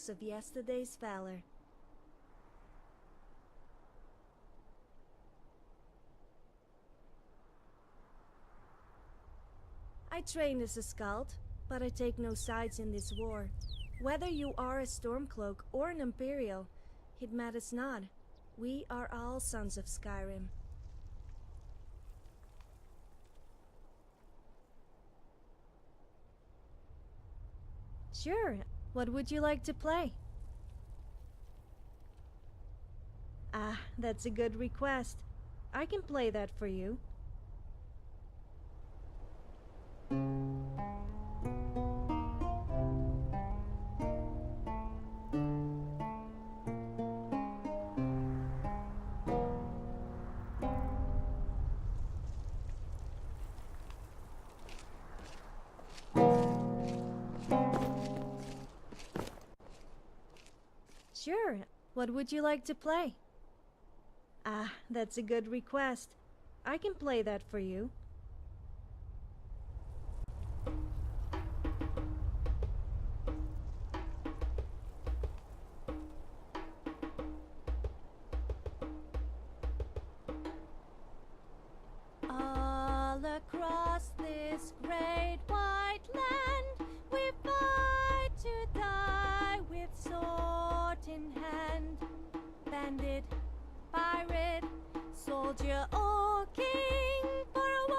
of yesterday's valor. I trained as a skald, but I take no sides in this war. Whether you are a Stormcloak or an Imperial, it matters not. We are all sons of Skyrim. Sure, what would you like to play? Ah, that's a good request. I can play that for you. Sure, what would you like to play? Ah, that's a good request. I can play that for you. All across this great white land, we fight to die with sword in hand. Bandit, pirate, soldier or king, for a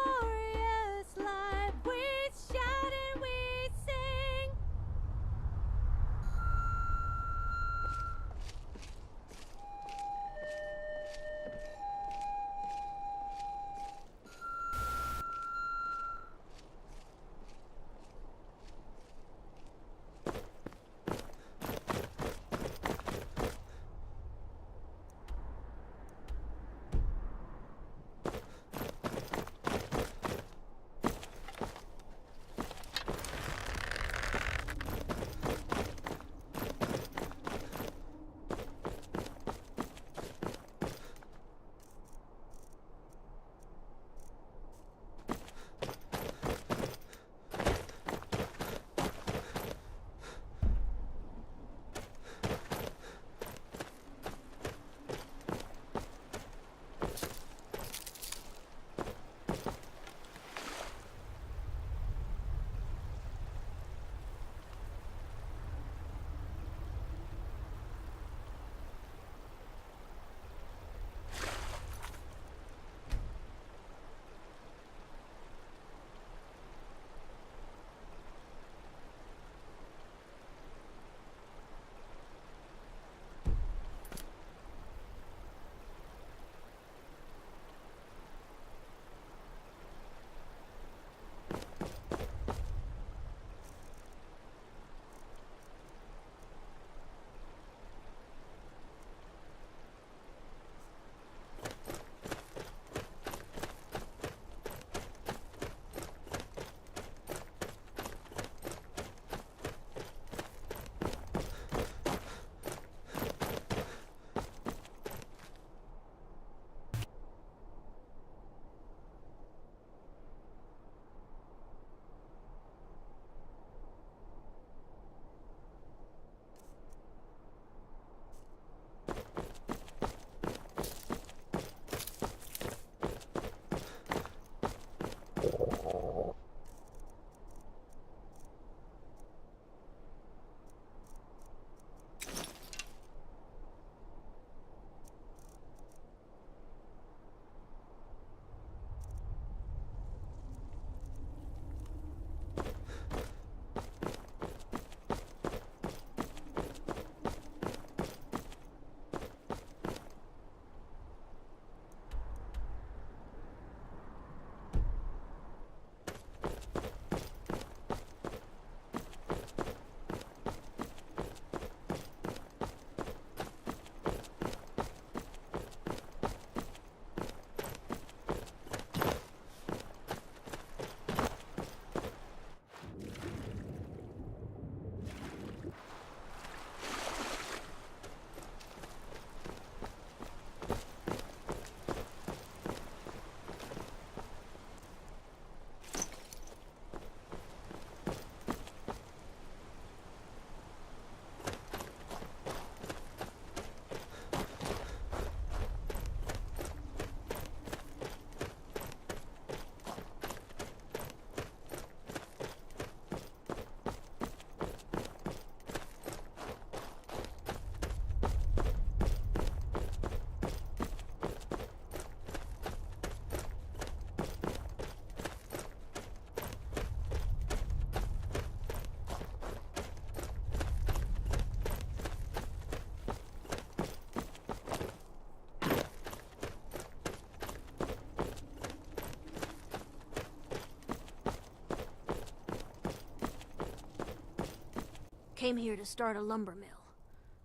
Came here to start a lumber mill.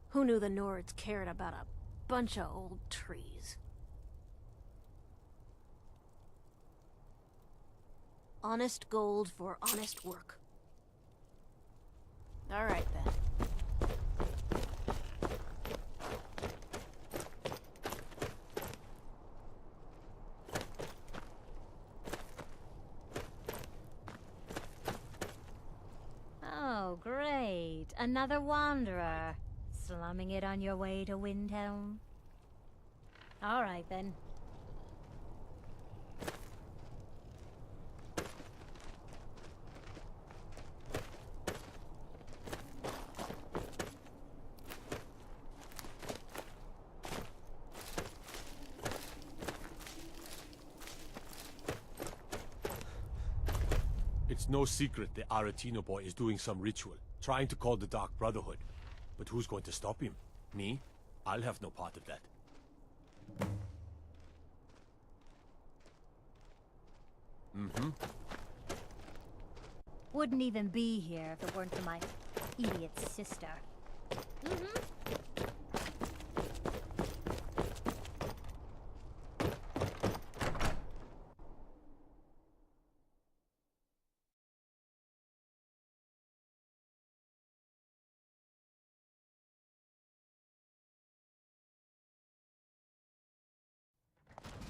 Who knew the Nords cared about a bunch of old trees? Honest gold for honest work. All right, then. Oh, great. Another wanderer. Slumming it on your way to Windhelm? All right, then. It's no secret the Aretino boy is doing some ritual, trying to call the Dark Brotherhood. But who's going to stop him? Me? I'll have no part of that. Wouldn't even be here if it weren't for my idiot sister.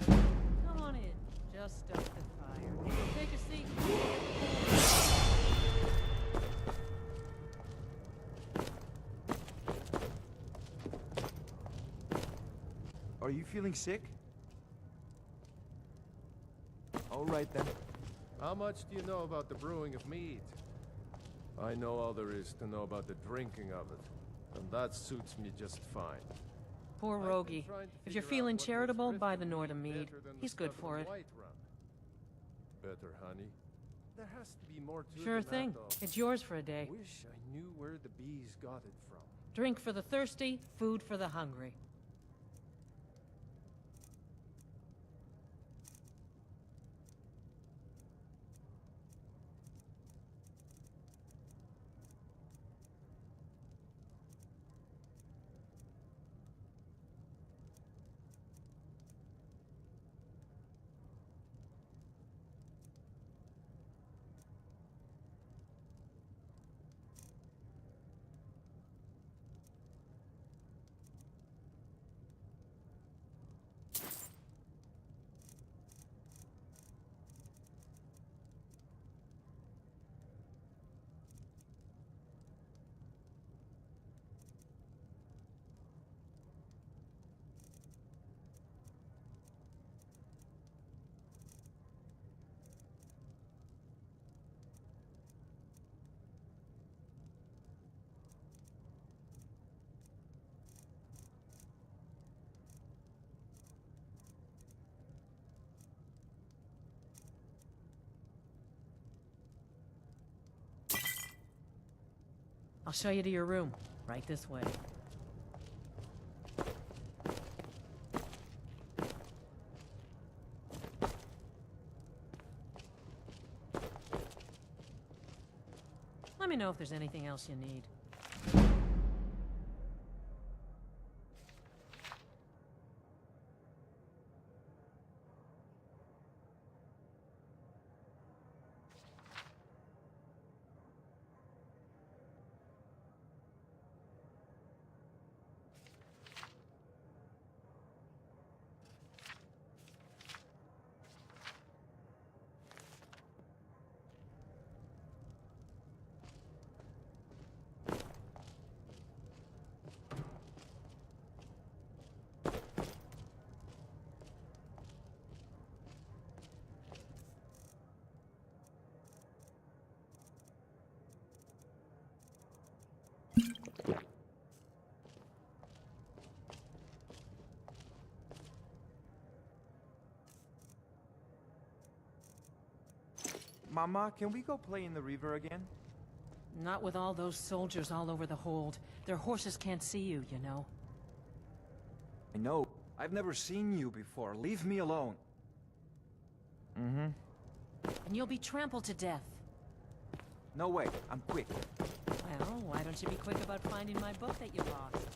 Come on in. Just start the fire. Take a seat. Are you feeling sick? All right then. How much do you know about the brewing of mead? I know all there is to know about the drinking of it, and that suits me just fine. Poor Rogie. If you're feeling charitable, buy the Nord mead. He's good for it. Better, honey. There has to be more to it Sure than thing. that, though. It's yours for a day. Wish I knew where the bees got it from. Drink for the thirsty, food for the hungry. I'll show you to your room. Right this way. Let me know if there's anything else you need. Mama, can we go play in the river again? Not with all those soldiers all over the hold. Their horses can't see you, you know. I know. I've never seen you before. Leave me alone. And you'll be trampled to death. No way. I'm quick. Well, why don't you be quick about finding my book that you lost?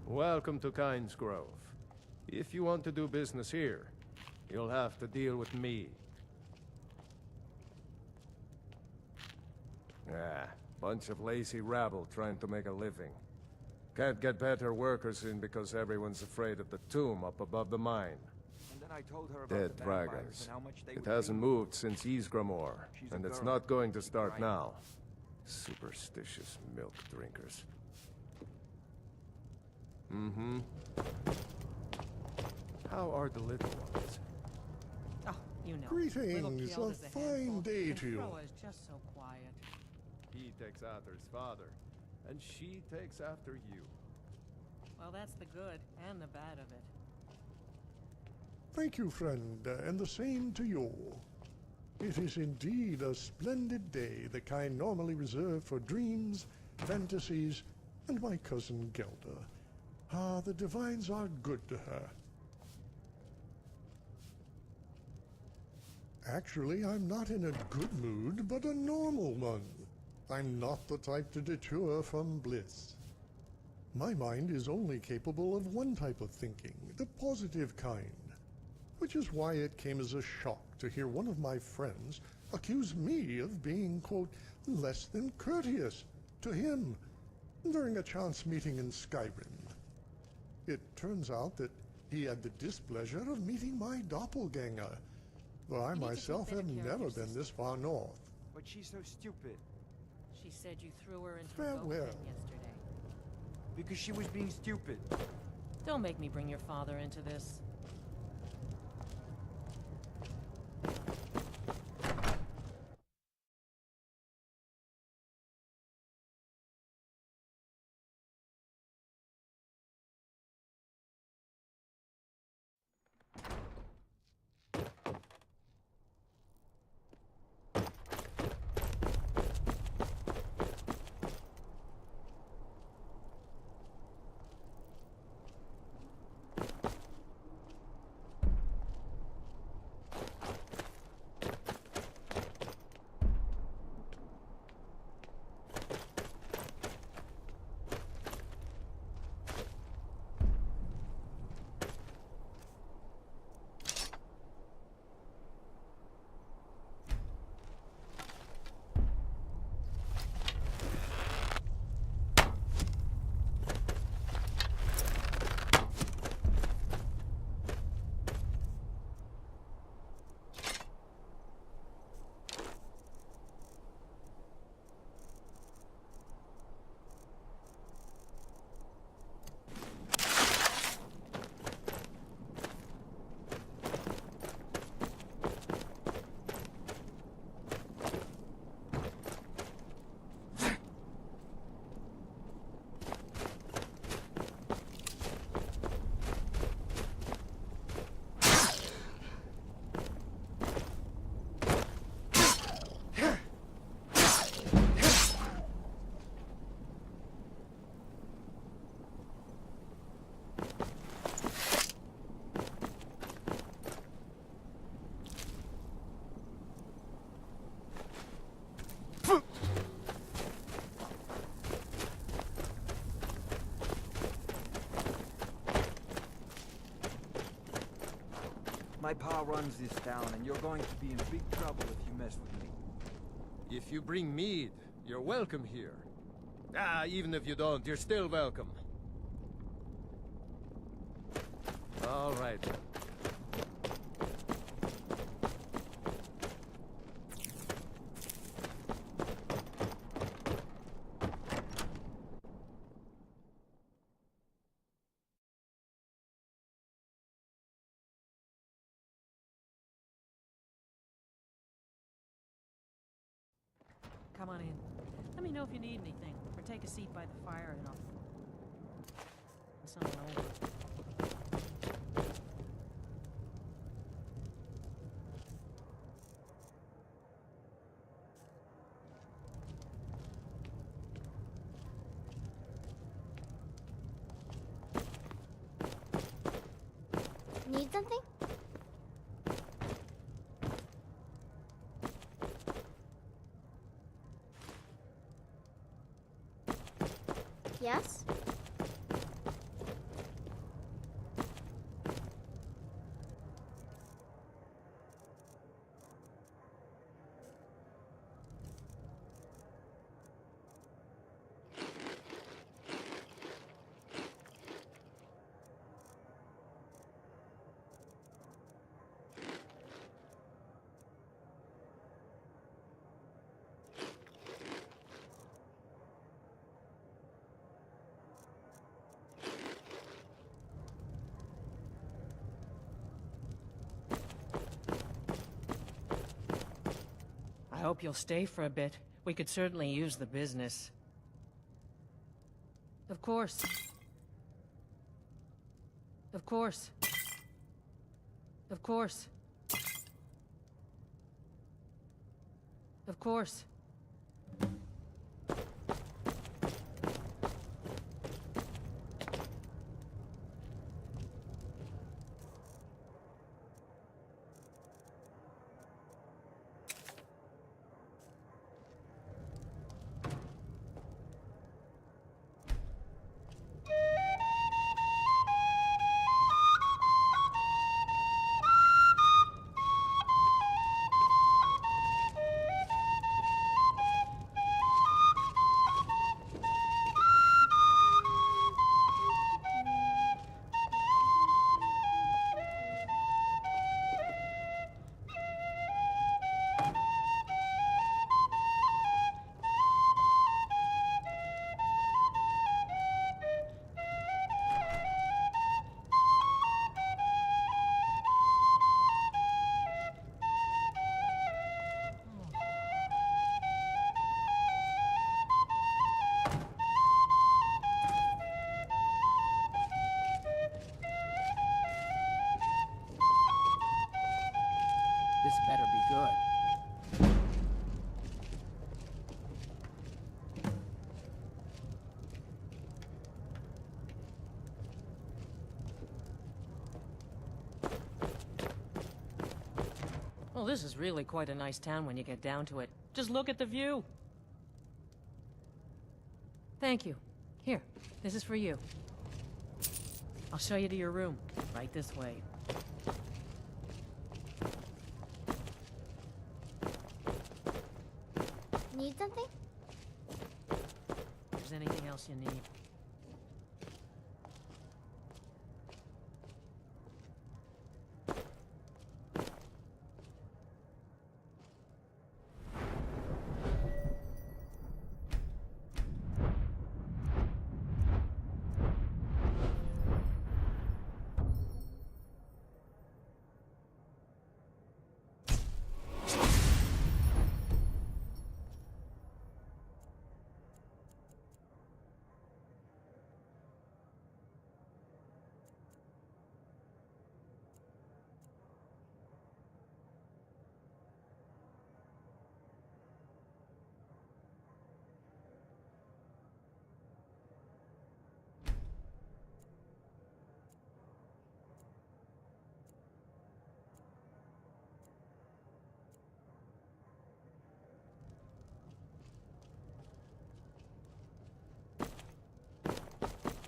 Welcome to Kynes Grove. If you want to do business here, you'll have to deal with me. Ah, bunch of lazy rabble trying to make a living. Can't get better workers in because everyone's afraid of the tomb up above the mine. And then I told her about Dead the vampires dragons. and how much they It would hasn't pay me. moved since Ysgramor, She's a and it's girl. not going to start Right. now. Superstitious milk drinkers. Mm-hmm. How are the little ones? Oh, you know. Greetings, little Kjeld a is fine handful, day and to you. Froa is just so quiet. He takes after his father, and she takes after you. Well, that's the good and the bad of it. Thank you, friend, and the same to you. It is indeed a splendid day, the kind normally reserved for dreams, fantasies, and my cousin Gelda. Ah, the divines are good to her. Actually, I'm not in a good mood, but a normal one. I'm not the type to detour from bliss. My mind is only capable of one type of thinking, the positive kind. Which is why it came as a shock to hear one of my friends accuse me of being, quote, less than courteous to him during a chance meeting in Skyrim. It turns out that he had the displeasure of meeting my doppelganger, though I You need to take myself better have care of never your been sister. this far north. But she's so stupid. She said you threw her into a Farewell. ghost pen yesterday. Because she was being stupid. Don't make me bring your father into this. My pa runs this town, and you're going to be in big trouble if you mess with me. If you bring mead, you're welcome here. Ah, even if you don't, you're still welcome. All right. Come on in. Let me know if you need anything, or take a seat by the fire and I'll someone over. Need something? Yes? I hope you'll stay for a bit. We could certainly use the business. Of course. Of course. Of course. Of course. This better be good. Well, this is really quite a nice town when you get down to it. Just look at the view. Thank you. Here, this is for you. I'll show you to your room. Right this way. Need something? If there's anything else you need.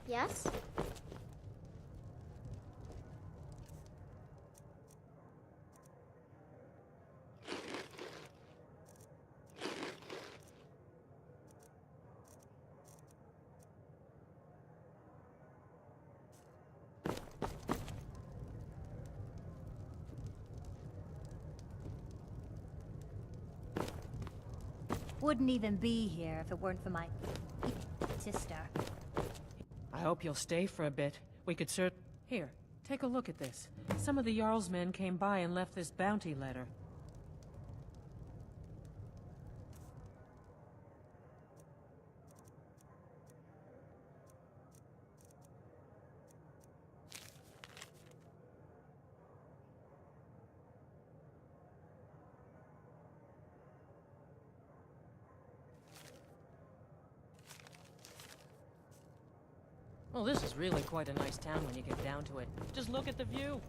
Yes? Wouldn't even be here if it weren't for my sister. I hope you'll stay for a bit. We could Here, take a look at this. Some of the Jarl's men came by and left this bounty letter. Well, this is really quite a nice town when you get down to it. Just look at the view.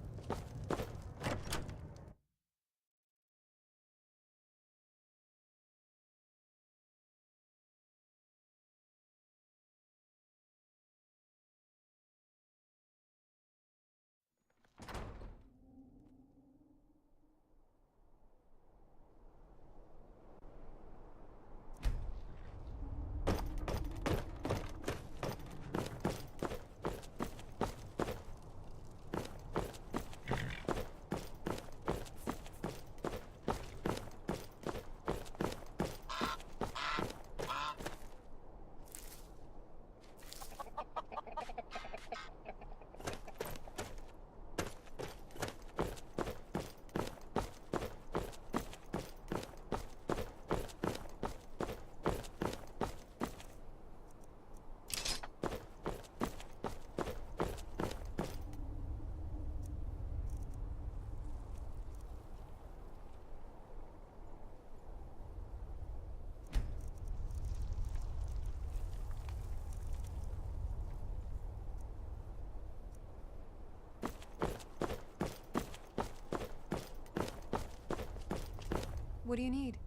What do you need?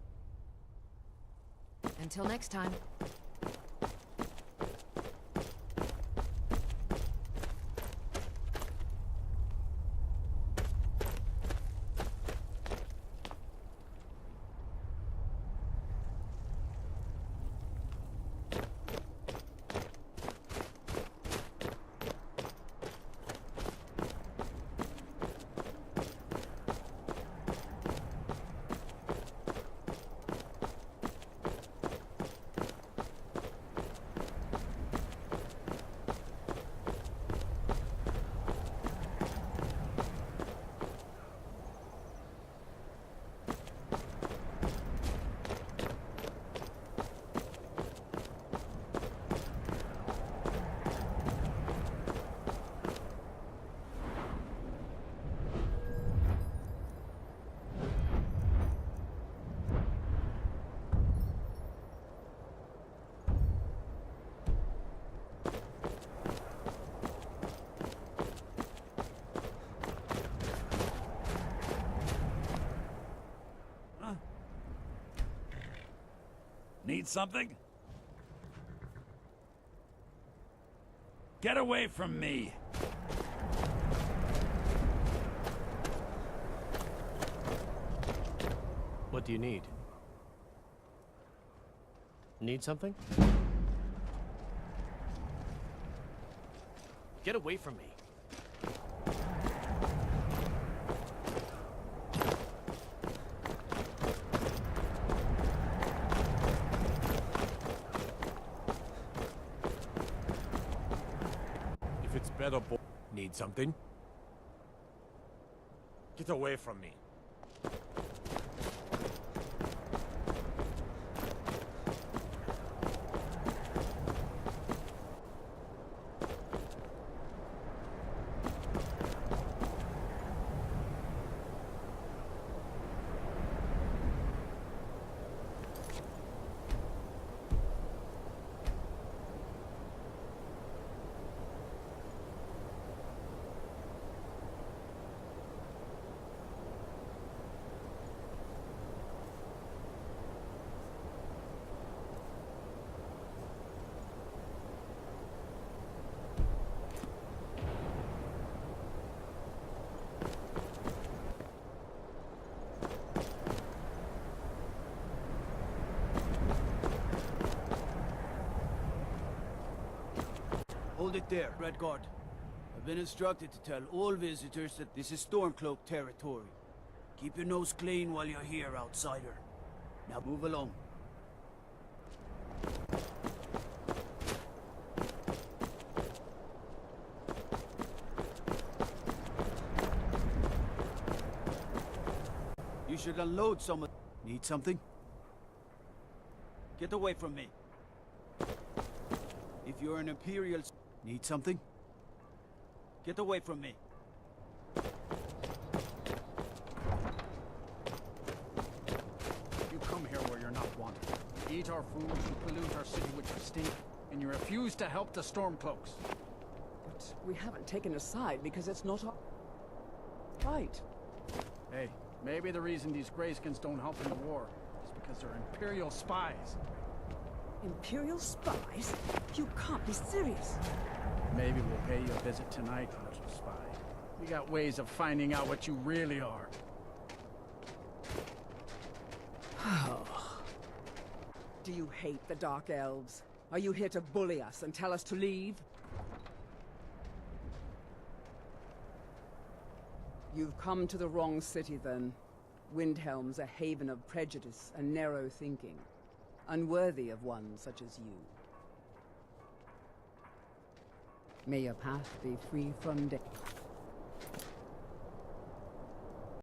Until next time. Need something? Get away from me! What do you need? Need something? Get away from me. If it's better, need something? Get away from me. Hold it there, Red Guard. I've been instructed to tell all visitors that this is Stormcloak territory. Keep your nose clean while you're here, outsider. Now move along. You should unload some of... Need something? Get away from me. If you're an Imperial... Need something? Get away from me. You come here where you're not wanted. You eat our food, you pollute our city with your stink, and you refuse to help the Stormcloaks. But we haven't taken a side because it's not our fight. Hey, maybe the reason these Greyskins don't help in the war is because they're Imperial spies. Imperial spies? You can't be serious. Maybe we'll pay you a visit tonight, little spy. We got ways of finding out what you really are. Do you hate the Dark Elves? Are you here to bully us and tell us to leave? You've come to the wrong city, then. Windhelm's a haven of prejudice and narrow thinking, unworthy of one such as you. May your path be free from death.